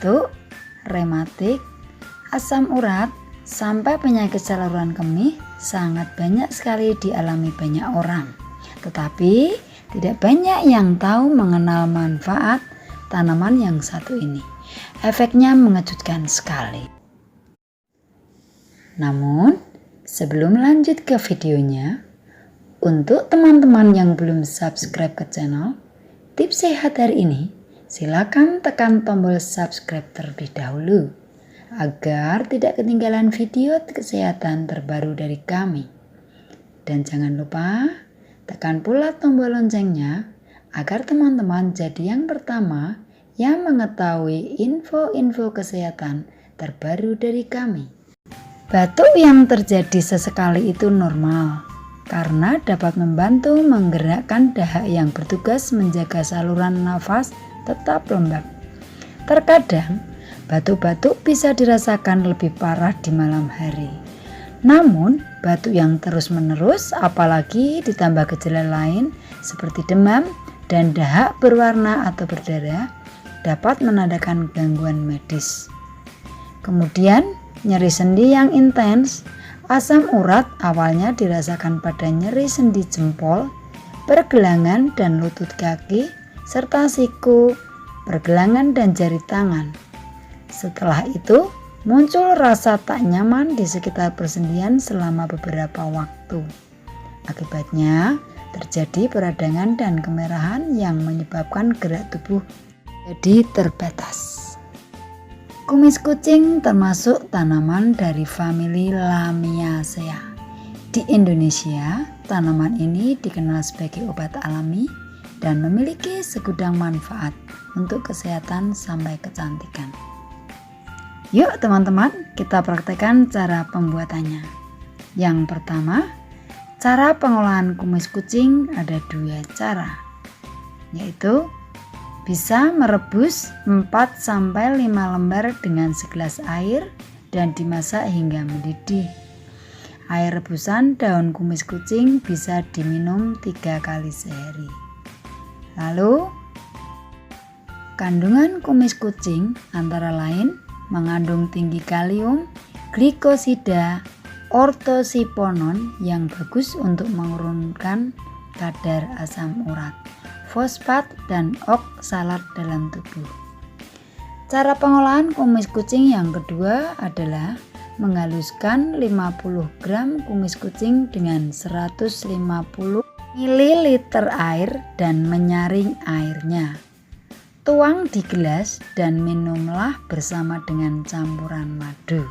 batuk, rematik, asam urat, sampai penyakit saluran kemih sangat banyak sekali dialami banyak orang. Tetapi tidak banyak yang tahu mengenal manfaat tanaman yang satu ini. Efeknya mengejutkan sekali. Namun, sebelum lanjut ke videonya, untuk teman-teman yang belum subscribe ke channel Tips Sehat hari ini, silakan tekan tombol subscribe terlebih dahulu agar tidak ketinggalan video kesehatan terbaru dari kami. Dan jangan lupa tekan pula tombol loncengnya agar teman-teman jadi yang pertama yang mengetahui info-info kesehatan terbaru dari kami. Batuk yang terjadi sesekali itu normal karena dapat membantu menggerakkan dahak yang bertugas menjaga saluran nafas tetap lembab. Terkadang batuk-batuk bisa dirasakan lebih parah di malam hari. Namun batuk yang terus-menerus apalagi ditambah gejala lain seperti demam dan dahak berwarna atau berdarah dapat menandakan gangguan medis. Kemudian nyeri sendi yang intens. Asam urat awalnya dirasakan pada nyeri sendi jempol, pergelangan dan lutut kaki, serta siku, pergelangan dan jari tangan. Setelah itu muncul rasa tak nyaman di sekitar persendian selama beberapa waktu. Akibatnya terjadi peradangan dan kemerahan yang menyebabkan gerak tubuh jadi terbatas. Kumis kucing termasuk tanaman dari famili Lamiaceae. Di Indonesia, tanaman ini dikenal sebagai obat alami dan memiliki segudang manfaat untuk kesehatan sampai kecantikan. Yuk teman-teman, kita praktekkan cara pembuatannya. Yang pertama, cara pengolahan kumis kucing ada dua cara, yaitu bisa merebus 4-5 lembar dengan segelas air dan dimasak hingga mendidih. Air rebusan daun kumis kucing bisa diminum 3 kali sehari. Lalu, kandungan kumis kucing antara lain mengandung tinggi kalium, glikosida, ortosiponon yang bagus untuk menurunkan kadar asam urat, fosfat dan oksalat dalam tubuh. Cara pengolahan kumis kucing yang kedua adalah menghaluskan 50 gram kumis kucing dengan 150 ml air dan menyaring airnya. Tuang di gelas dan minumlah bersama dengan campuran madu.